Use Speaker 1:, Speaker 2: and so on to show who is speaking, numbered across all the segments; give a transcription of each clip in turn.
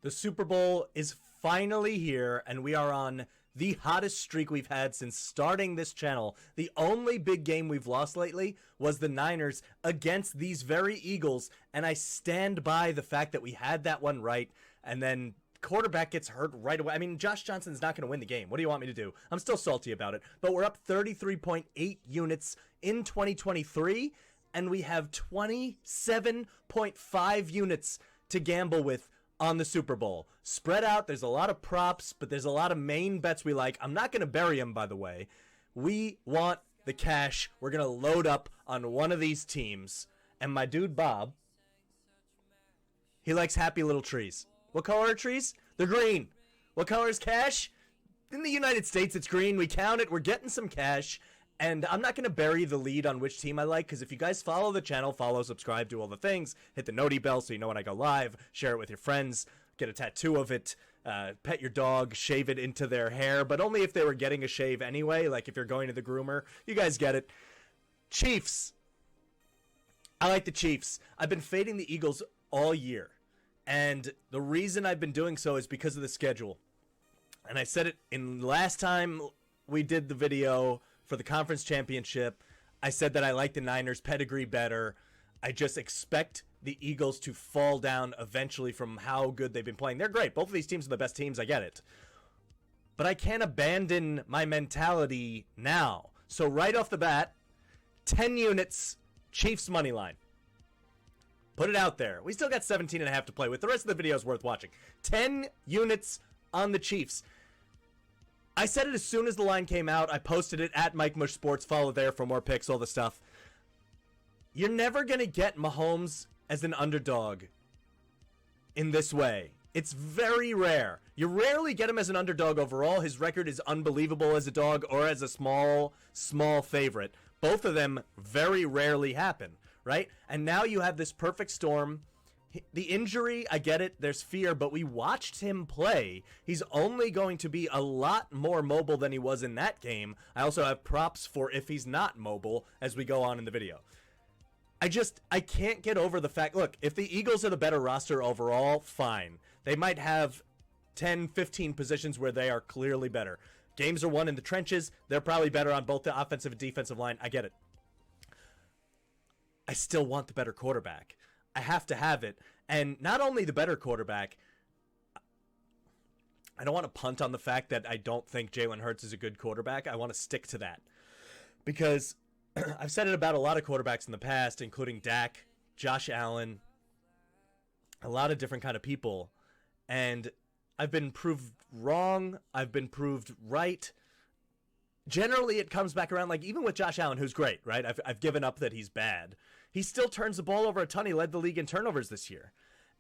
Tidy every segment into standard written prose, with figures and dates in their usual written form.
Speaker 1: The Super Bowl is finally here, and we are on the hottest streak we've had since starting this channel. The only big game we've lost lately was the Niners against these very Eagles, and I stand by the fact that we had that one right, and then quarterback gets hurt right away. I mean, Josh Johnson's not going to win the game. What do you want me to do? I'm still salty about it, but we're up 33.8 units in 2023, and we have 27.5 units to gamble with on the Super Bowl. Spread out, there's a lot of props, but there's a lot of main bets we like. I'm not going to bury them, by the way. We want the cash. We're going to load up on one of these teams. And my dude Bob, he likes happy little trees. What color are trees? They're green. What color is cash? In the United States, it's green. We count it. We're getting some cash. And I'm not going to bury the lead on which team I like, because if you guys follow the channel, follow, subscribe, do all the things, hit the noti bell so you know when I go live, share it with your friends, get a tattoo of it, pet your dog, shave it into their hair, but only if they were getting a shave anyway, like if you're going to the groomer. You guys get it. Chiefs. I like the Chiefs. I've been fading the Eagles all year, and the reason I've been doing so is because of the schedule. And I said it in last time we did the video for the conference championship. I said that I like the Niners pedigree better. I just expect the Eagles to fall down eventually from how good they've been playing. They're great. Both of these teams are the best teams. I get it. But I can't abandon my mentality now. So right off the bat, 10 units, Chiefs money line. Put it out there. We still got 17.5 to play with. The rest of the video is worth watching. 10 units on the Chiefs. I said it as soon as the line came out. I posted it at MikeTheMush Sports. Follow there for more picks, all the stuff. You're never going to get Mahomes as an underdog in this way. It's very rare. You rarely get him as an underdog overall. His record is unbelievable as a dog or as a small favorite. Both of them very rarely happen, right? And now you have this perfect storm. The injury, I get it, there's fear, but we watched him play. He's only going to be a lot more mobile than he was in that game. I also have props for if he's not mobile as we go on in the video. I can't get over the fact, look, if the Eagles are the better roster overall, fine. They might have 10, 15 positions where they are clearly better. Games are won in the trenches. They're probably better on both the offensive and defensive line. I get it. I still want the better quarterback. I have to have it. And not only the better quarterback, I don't want to punt on the fact that I don't think Jalen Hurts is a good quarterback. I want to stick to that. Because I've said it about a lot of quarterbacks in the past, including Dak, Josh Allen, a lot of different kind of people. And I've been proved wrong. I've been proved right. Generally, it comes back around, like even with Josh Allen, who's great, right? I've given up that he's bad. He still turns the ball over a ton. He led the league in turnovers this year.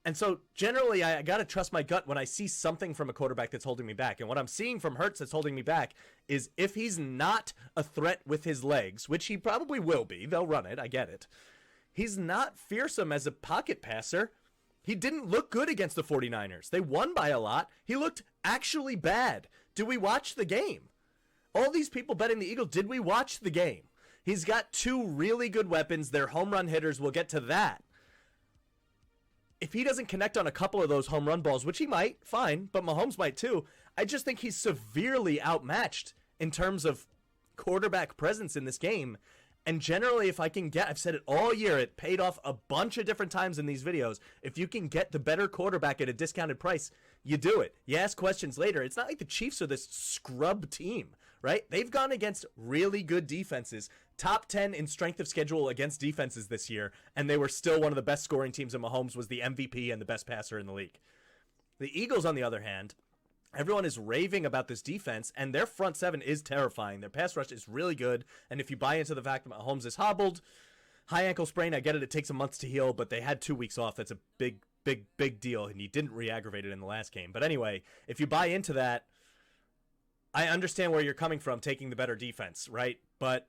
Speaker 1: And so generally, I got to trust my gut when I see something from a quarterback that's holding me back. And what I'm seeing from Hurts that's holding me back is if he's not a threat with his legs, which he probably will be, they'll run it, I get it. He's not fearsome as a pocket passer. He didn't look good against the 49ers. They won by a lot. He looked actually bad. Do we watch the game? All these people betting the Eagles, did we watch the game? He's got two really good weapons. They're home run hitters. We'll get to that. If he doesn't connect on a couple of those home run balls, which he might, fine, but Mahomes might too, I just think he's severely outmatched in terms of quarterback presence in this game. And generally, if I can get, I've said it all year, it paid off a bunch of different times in these videos. If you can get the better quarterback at a discounted price, you do it. You ask questions later. It's not like the Chiefs are this scrub team, right? They've gone against really good defenses, top 10 in strength of schedule against defenses this year, and they were still one of the best scoring teams, and Mahomes was the MVP and the best passer in the league. The Eagles, on the other hand, everyone is raving about this defense, and their front seven is terrifying. Their pass rush is really good, and if you buy into the fact that Mahomes is hobbled, high ankle sprain, I get it, it takes a month to heal, but they had 2 weeks off. That's a big deal, and he didn't re-aggravate it in the last game. But anyway, if you buy into that, I understand where you're coming from, taking the better defense, right? But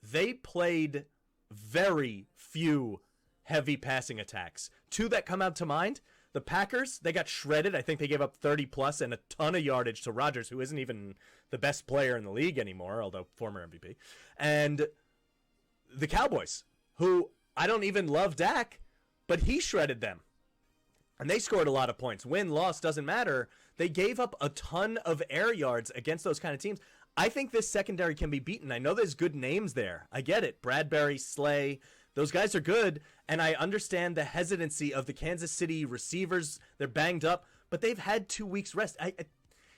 Speaker 1: they played very few heavy passing attacks. Two that come out to mind, the Packers, they got shredded. I think they gave up 30 plus and a ton of yardage to Rodgers, who isn't even the best player in the league anymore, although former MVP. And the Cowboys, who I don't even love Dak, but he shredded them. And they scored a lot of points. Win, loss, doesn't matter. They gave up a ton of air yards against those kind of teams. I think this secondary can be beaten. I know there's good names there. I get it. Bradbury, Slay, those guys are good. And I understand the hesitancy of the Kansas City receivers. They're banged up, but they've had 2 weeks rest.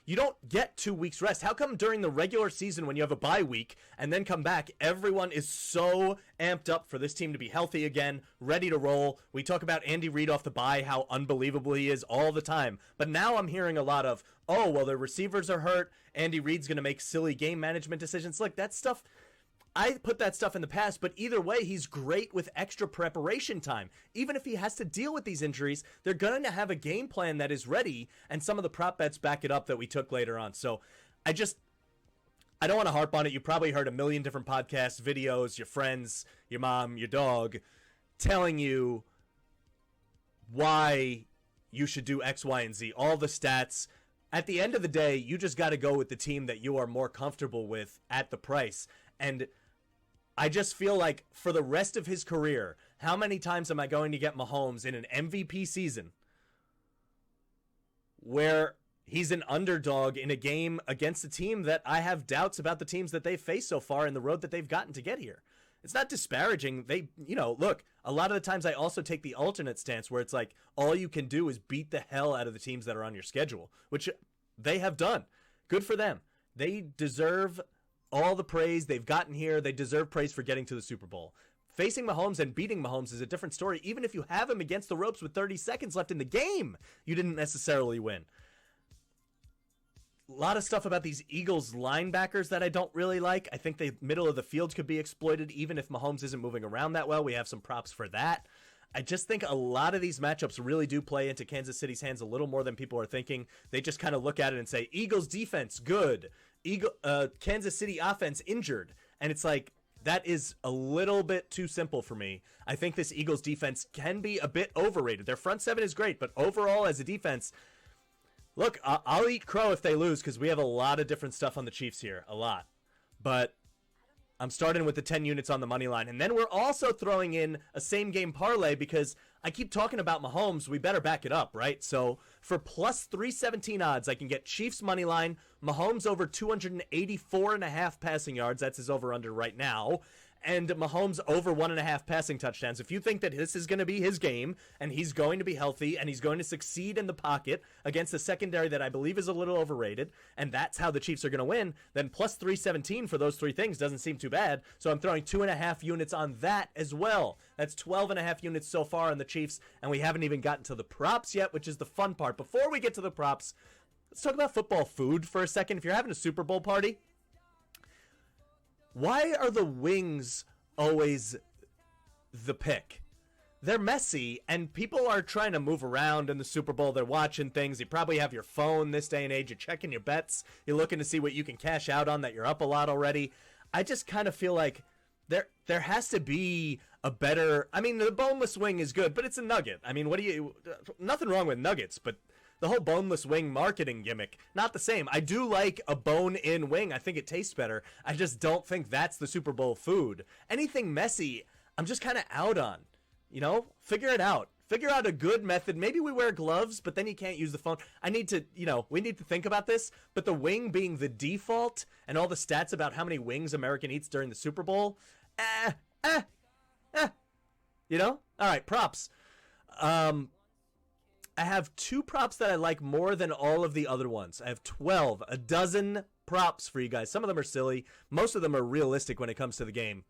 Speaker 1: You don't get 2 weeks rest. How come during the regular season when you have a bye week and then come back, everyone is so amped up for this team to be healthy again, ready to roll? We talk about Andy Reid off the bye, how unbelievable he is all the time. But now I'm hearing a lot of, oh, well, the receivers are hurt. Andy Reid's going to make silly game management decisions. Look, that stuff, I put that stuff in the past, but either way, he's great with extra preparation time. Even if he has to deal with these injuries, they're going to have a game plan that is ready, and some of the prop bets back it up that we took later on. So I don't want to harp on it. You probably heard a million different podcasts, videos, your friends, your mom, your dog, telling you why you should do X, Y, and Z, all the stats. At the end of the day, you just got to go with the team that you are more comfortable with at the price. And I just feel like for the rest of his career, how many times am I going to get Mahomes in an MVP season where he's an underdog in a game against a team that I have doubts about the teams that they've faced so far in the road that they've gotten to get here? It's not disparaging. Look, a lot of the times I also take the alternate stance where it's like all you can do is beat the hell out of the teams that are on your schedule, which they have done. Good for them. They deserve all the praise they've gotten here. They deserve praise for getting to the Super Bowl. Facing Mahomes and beating Mahomes is a different story. Even if you have him against the ropes with 30 seconds left in the game, you didn't necessarily win. A lot of stuff about these Eagles linebackers that I don't really like. I think the middle of the field could be exploited even if Mahomes isn't moving around that well. We have some props for that. I just think a lot of these matchups really do play into Kansas City's hands a little more than people are thinking. They just kind of look at it and say, Eagles defense, good. Kansas City offense, injured. And it's like, that is a little bit too simple for me. I think this Eagles defense can be a bit overrated. Their front seven is great, but overall as a defense, look, I'll eat crow if they lose because we have a lot of different stuff on the Chiefs here. A lot. But I'm starting with the 10 units on the money line. And then we're also throwing in a same-game parlay because I keep talking about Mahomes. We better back it up, right? So for plus 317 odds, I can get Chiefs money line, Mahomes over 284.5 passing yards. That's his over-under right now. And Mahomes over 1.5 passing touchdowns. If you think that this is going to be his game and he's going to be healthy and he's going to succeed in the pocket against a secondary that I believe is a little overrated, and that's how the Chiefs are going to win, then plus 317 for those three things doesn't seem too bad. So I'm throwing 2.5 units on that as well. That's 12.5 units so far on the Chiefs, and we haven't even gotten to the props yet, which is the fun part. Before we get to the props, let's talk about football food for a second. If you're having a Super Bowl party, why are the wings always the pick? They're messy, and people are trying to move around in the Super Bowl. They're watching things. You probably have your phone this day and age. You're checking your bets. You're looking to see what you can cash out on that you're up a lot already. I just kind of feel like there has to be a better... I mean, the boneless wing is good, but it's a nugget. I mean, nothing wrong with nuggets, but the whole boneless wing marketing gimmick, not the same. I do like a bone-in wing. I think it tastes better. I just don't think that's the Super Bowl food. Anything messy, I'm just kind of out on. Figure it out. Figure out a good method. Maybe we wear gloves, but then you can't use the phone. We need to think about this. But the wing being the default and all the stats about how many wings American eats during the Super Bowl, All right, props. I have 2 props that I like more than all of the other ones. I have a dozen props for you guys. Some of them are silly. Most of them are realistic when it comes to the game.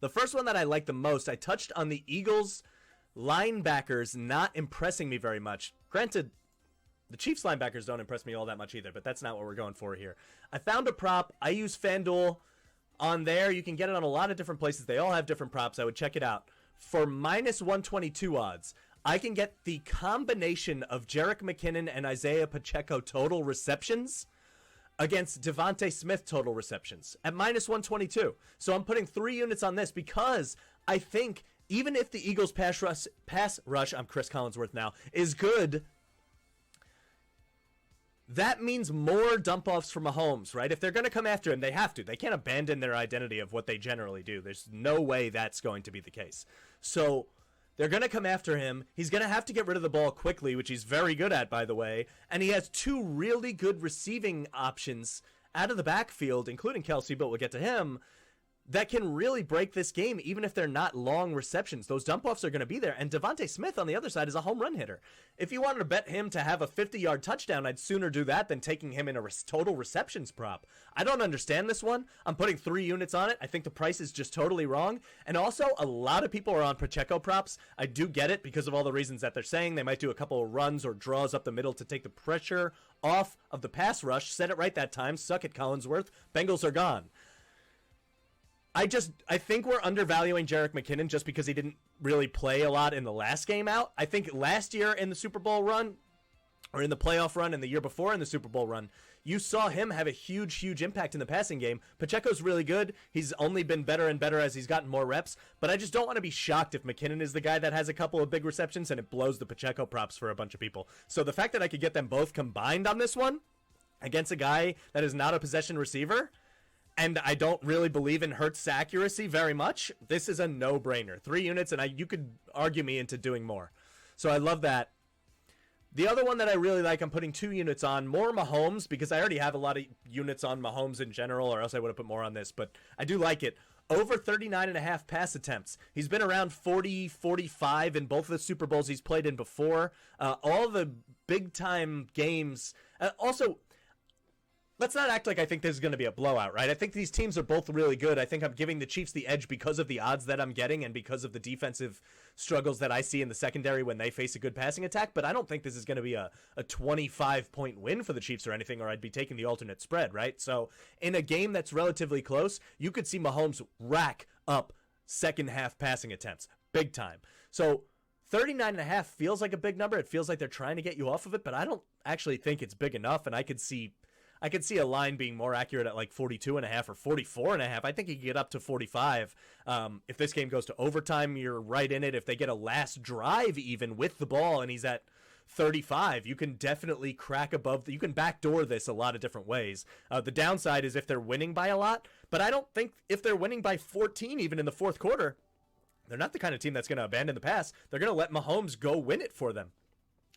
Speaker 1: The first one that I like the most, I touched on the Eagles linebackers not impressing me very much. Granted, the Chiefs linebackers don't impress me all that much either, but that's not what we're going for here. I found a prop. I use FanDuel on there. You can get it on a lot of different places. They all have different props. I would check it out. For minus 122 odds, I can get the combination of Jerick McKinnon and Isaiah Pacheco total receptions against Devontae Smith total receptions at minus 122. So I'm putting 3 units on this because I think even if the Eagles pass rush, I'm Chris Collinsworth now, is good, that means more dump-offs for Mahomes, right? If they're going to come after him, they have to. They can't abandon their identity of what they generally do. There's no way that's going to be the case. So They're going to come after him. He's going to have to get rid of the ball quickly, which he's very good at, by the way. And he has two really good receiving options out of the backfield, including Kelsey, but we'll get to him, that can really break this game, even if they're not long receptions. Those dump-offs are going to be there. And Devontae Smith on the other side is a home run hitter. If you wanted to bet him to have a 50-yard touchdown, I'd sooner do that than taking him in a total receptions prop. I don't understand this one. I'm putting 3 units on it. I think the price is just totally wrong. And also, a lot of people are on Pacheco props. I do get it because of all the reasons that they're saying. They might do a couple of runs or draws up the middle to take the pressure off of the pass rush. Said it right that time. Suck it, Collinsworth. Bengals are gone. I think we're undervaluing Jerick McKinnon just because he didn't really play a lot in the last game out. I think last year in the Super Bowl run, or in the playoff run, and the year before in the Super Bowl run, you saw him have a huge, huge impact in the passing game. Pacheco's really good. He's only been better and better as he's gotten more reps, but I just don't want to be shocked if McKinnon is the guy that has a couple of big receptions and it blows the Pacheco props for a bunch of people. So the fact that I could get them both combined on this one against a guy that is not a possession receiver, and I don't really believe in Hurts' accuracy very much, this is a no-brainer. 3 units, and you could argue me into doing more. So I love that. The other one that I really like, I'm putting 2 units on. More Mahomes, because I already have a lot of units on Mahomes in general, or else I would have put more on this, but I do like it. Over 39.5 pass attempts. He's been around 40, 45 in both of the Super Bowls he's played in before. All the big-time games. Also, let's not act like I think this is going to be a blowout, right? I think these teams are both really good. I think I'm giving the Chiefs the edge because of the odds that I'm getting and because of the defensive struggles that I see in the secondary when they face a good passing attack, but I don't think this is going to be a 25-point win for the Chiefs or anything, or I'd be taking the alternate spread, right? So in a game that's relatively close, you could see Mahomes rack up second-half passing attempts, big time. So 39.5 feels like a big number. It feels like they're trying to get you off of it, but I don't actually think it's big enough, and I could see a line being more accurate at like 42.5 or 44.5. I think you can get up to 45. If this game goes to overtime, you're right in it. If they get a last drive even with the ball and he's at 35, you can definitely crack above. You can backdoor this a lot of different ways. The downside is if they're winning by a lot, but I don't think if they're winning by 14 even in the fourth quarter, they're not the kind of team that's going to abandon the pass. They're going to let Mahomes go win it for them.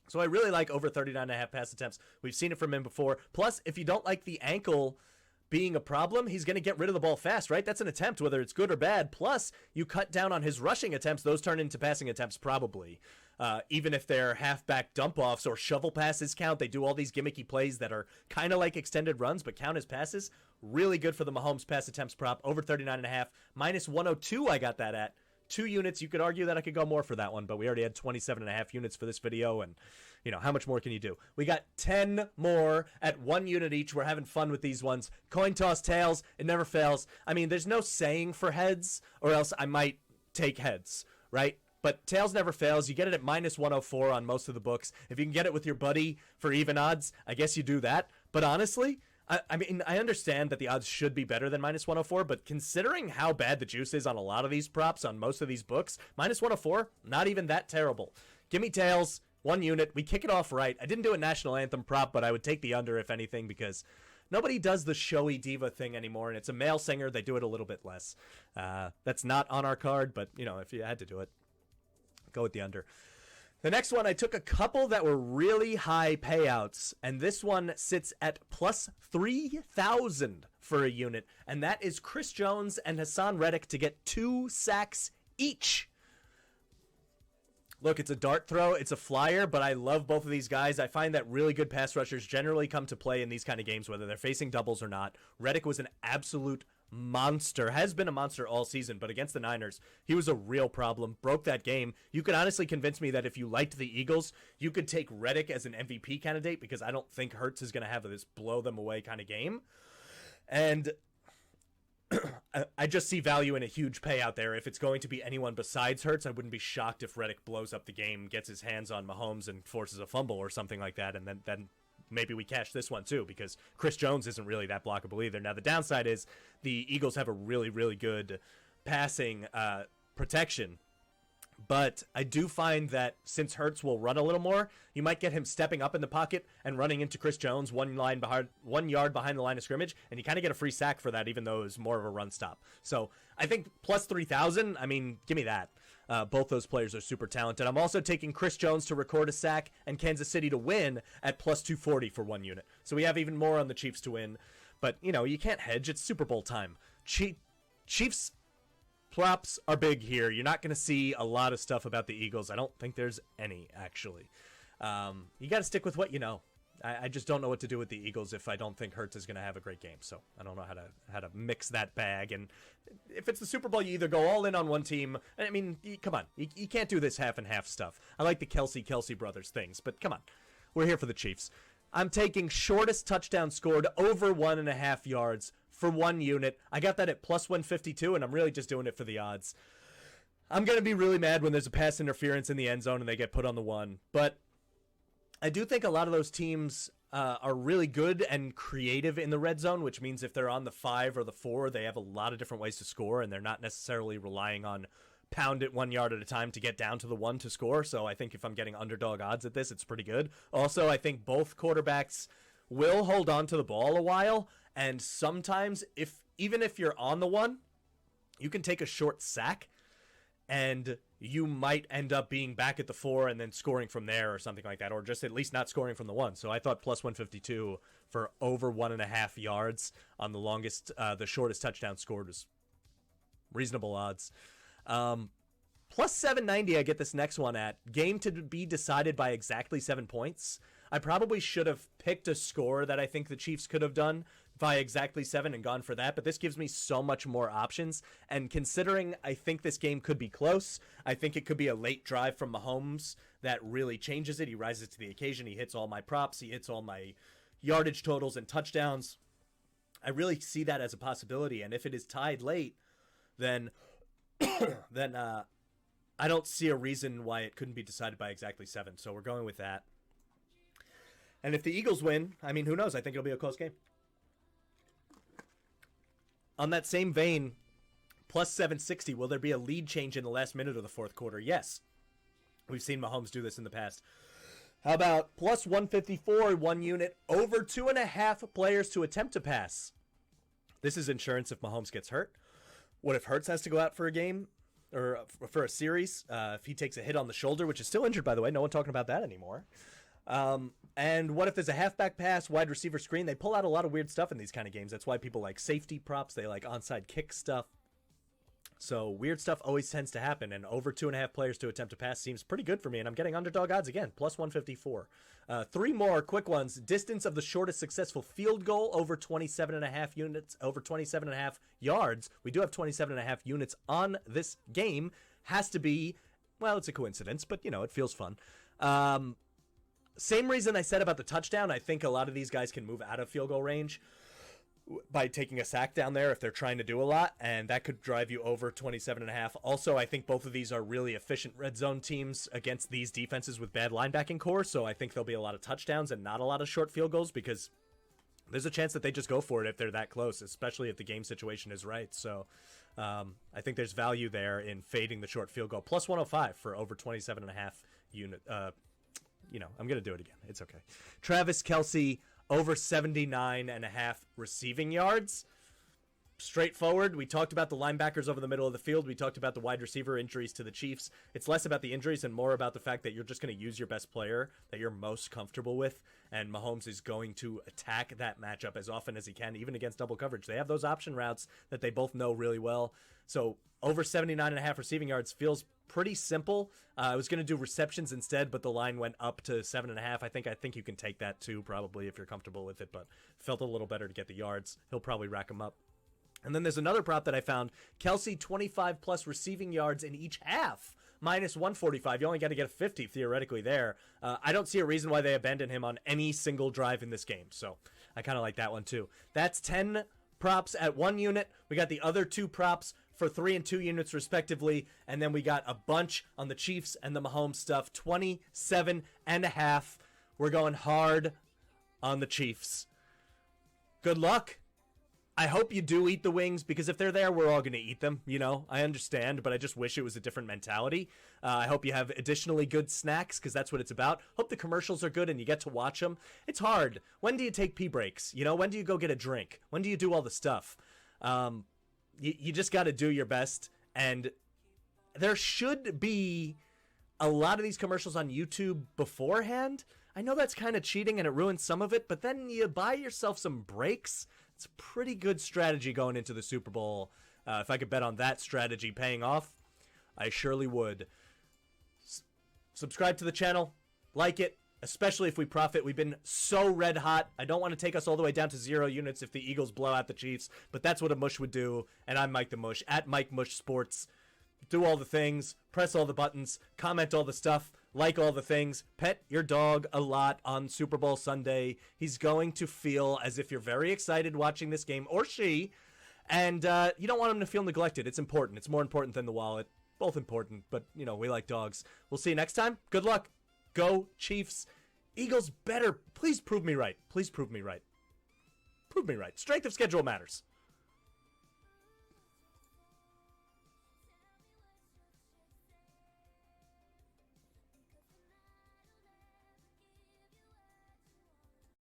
Speaker 1: So I really like over 39.5 pass attempts. We've seen it from him before. Plus, if you don't like the ankle being a problem, he's going to get rid of the ball fast, right? That's an attempt, whether it's good or bad. Plus, you cut down on his rushing attempts. Those turn into passing attempts probably. Even if they're halfback dump-offs or shovel passes count, they do all these gimmicky plays that are kind of like extended runs but count as passes. Really good for the Mahomes pass attempts prop. Over 39.5. Minus 102 I got that at. 2 units. You could argue that I could go more for that one, but we already had 27.5 units for this video, and how much more can you do? We got 10 more at 1 unit each. We're having fun with these ones. Coin toss tails, it never fails. I mean, there's no saying for heads, or else I might take heads, right? But tails never fails. You get it at minus 104 on most of the books. If you can get it with your buddy for even odds, I guess you do that. But honestly, I mean, I understand that the odds should be better than minus 104, but considering how bad the juice is on a lot of these props, on most of these books, minus 104, not even that terrible. Give me tails, 1 unit. We kick it off right. I didn't do a national anthem prop, but I would take the under if anything because nobody does the showy diva thing anymore, and it's a male singer. They do it a little bit less. That's not on our card, but, if you had to do it, go with the under. The next one, I took a couple that were really high payouts, and this one sits at plus 3,000 for a unit, and that is Chris Jones and Hassan Reddick to get 2 sacks each. Look, it's a dart throw, it's a flyer, but I love both of these guys. I find that really good pass rushers generally come to play in these kind of games, whether they're facing doubles or not. Reddick was an absolute monster, has been a monster all season, but against the Niners, he was a real problem, broke that game. You could honestly convince me that if you liked the Eagles, you could take Reddick as an MVP candidate because I don't think Hurts is going to have this blow them away kind of game. And I just see value in a huge payout there. If it's going to be anyone besides Hurts, I wouldn't be shocked if Reddick blows up the game, gets his hands on Mahomes and forces a fumble or something like that, and then maybe we cash this one too because Chris Jones isn't really that blockable either. Now, the downside is the Eagles have a really, really good passing protection, but I do find that since Hurts will run a little more, you might get him stepping up in the pocket and running into Chris Jones 1 yard behind the line of scrimmage, and you kind of get a free sack for that, even though it was more of a run stop. So I think plus 3,000, I mean, give me that. Both those players are super talented. I'm also taking Chris Jones to record a sack and Kansas City to win at plus 240 for 1 unit. So we have even more on the Chiefs to win. But, you can't hedge. It's Super Bowl time. Chiefs props are big here. You're not going to see a lot of stuff about the Eagles. I don't think there's any, actually. You got to stick with what you know. I just don't know what to do with the Eagles if I don't think Hurts is going to have a great game. So I don't know how to mix that bag. And if it's the Super Bowl, you either go all in on one team. I mean, come on. You can't do this half and half stuff. I like the Kelsey brothers things, but come on. We're here for the Chiefs. I'm taking shortest touchdown scored over 1.5 yards for 1 unit. I got that at plus 152, and I'm really just doing it for the odds. I'm going to be really mad when there's a pass interference in the end zone and they get put on the 1. But I do think a lot of those teams are really good and creative in the red zone, which means if they're on the 5 or the 4, they have a lot of different ways to score, and they're not necessarily relying on pound it 1 yard at a time to get down to the 1 to score. So I think if I'm getting underdog odds at this, it's pretty good. Also, I think both quarterbacks will hold on to the ball a while, and sometimes even if you're on the 1, you can take a short sack, and you might end up being back at the 4 and then scoring from there or something like that, or just at least not scoring from the 1. So I thought plus 152 for over 1.5 yards on the shortest touchdown scored was reasonable odds. Plus 790, I get this next one at. Game to be decided by exactly 7 points. I probably should have picked a score that I think the Chiefs could have done by exactly 7 and gone for that, but this gives me so much more options. And considering I think this game could be close, I think it could be a late drive from Mahomes that really changes it. He rises to the occasion. He hits all my props. He hits all my yardage totals and touchdowns. I really see that as a possibility. And if it is tied late, then I don't see a reason why it couldn't be decided by exactly 7. So we're going with that. And if the Eagles win, I mean, who knows? I think it'll be a close game. On that same vein, plus 760, will there be a lead change in the last minute of the fourth quarter? Yes. We've seen Mahomes do this in the past. How about plus 154, 1 unit, over 2.5 players to attempt to pass? This is insurance if Mahomes gets hurt. What if Hurts has to go out for a game or for a series? If he takes a hit on the shoulder, which is still injured, by the way. No one talking about that anymore. And what if there's a halfback pass, wide receiver screen? They pull out a lot of weird stuff in these kind of games. That's why people like safety props. They like onside kick stuff. So weird stuff always tends to happen. And over 2.5 players to attempt to pass seems pretty good for me. And I'm getting underdog odds again, plus 154. 3 more quick ones. Distance of the shortest successful field goal over 27.5 units, over 27.5 yards. We do have 27.5 units on this game. Has to be, well, it's a coincidence, but it feels fun. Same reason I said about the touchdown. I think a lot of these guys can move out of field goal range by taking a sack down there if they're trying to do a lot, and that could drive you over 27.5. Also, I think both of these are really efficient red zone teams against these defenses with bad linebacking core, so I think there'll be a lot of touchdowns and not a lot of short field goals because there's a chance that they just go for it if they're that close, especially if the game situation is right. So I think there's value there in fading the short field goal. Plus 105 for over 27.5 unit. I'm going to do it again. It's okay. Travis Kelce, over 79.5 receiving yards. Straightforward. We talked about the linebackers over the middle of the field. We talked about the wide receiver injuries to the Chiefs. It's less about the injuries and more about the fact that you're just going to use your best player that you're most comfortable with, and Mahomes is going to attack that matchup as often as he can, even against double coverage. They have those option routes that they both know really well. So over 79.5 receiving yards feels pretty simple. I was going to do receptions instead, but the line went up to 7.5. I think you can take that too, probably, if you're comfortable with it, but felt a little better to get the yards. He'll probably rack them up. And then there's another prop that I found. Kelce, 25 plus receiving yards in each half, minus 145. You only got to get a 50 theoretically there. I don't see a reason why they abandon him on any single drive in this game. So I kind of like that one too. That's 10 props at 1 unit. We got the other 2 props for 3 and 2 units respectively. And then we got a bunch on the Chiefs and the Mahomes stuff. 27.5. We're going hard on the Chiefs. Good luck. I hope you do eat the wings, because if they're there, we're all going to eat them. I understand, but I just wish it was a different mentality. I hope you have additionally good snacks, because that's what it's about. Hope the commercials are good and you get to watch them. It's hard. When do you take pee breaks? When do you go get a drink? When do you do all the stuff? You just got to do your best. And there should be a lot of these commercials on YouTube beforehand. I know that's kind of cheating and it ruins some of it, but then you buy yourself some breaks. It's a pretty good strategy going into the Super Bowl. If I could bet on that strategy paying off, I surely would. Subscribe to the channel, like it, especially if we profit. We've been so red hot. I don't want to take us all the way down to 0 units if the Eagles blow out the Chiefs, but that's what a Mush would do, and I'm Mike the Mush, at MikeTheMush Sports. Do all the things, press all the buttons, comment all the stuff, like all the things, pet your dog a lot on Super Bowl Sunday. He's going to feel as if you're very excited watching this game, or she, and you don't want him to feel neglected. It's important. It's more important than the wallet. Both important, but, you know, we like dogs. We'll see you next time. Good luck. Go Chiefs. Eagles better. Please prove me right. Please prove me right. Prove me right. Strength of schedule matters.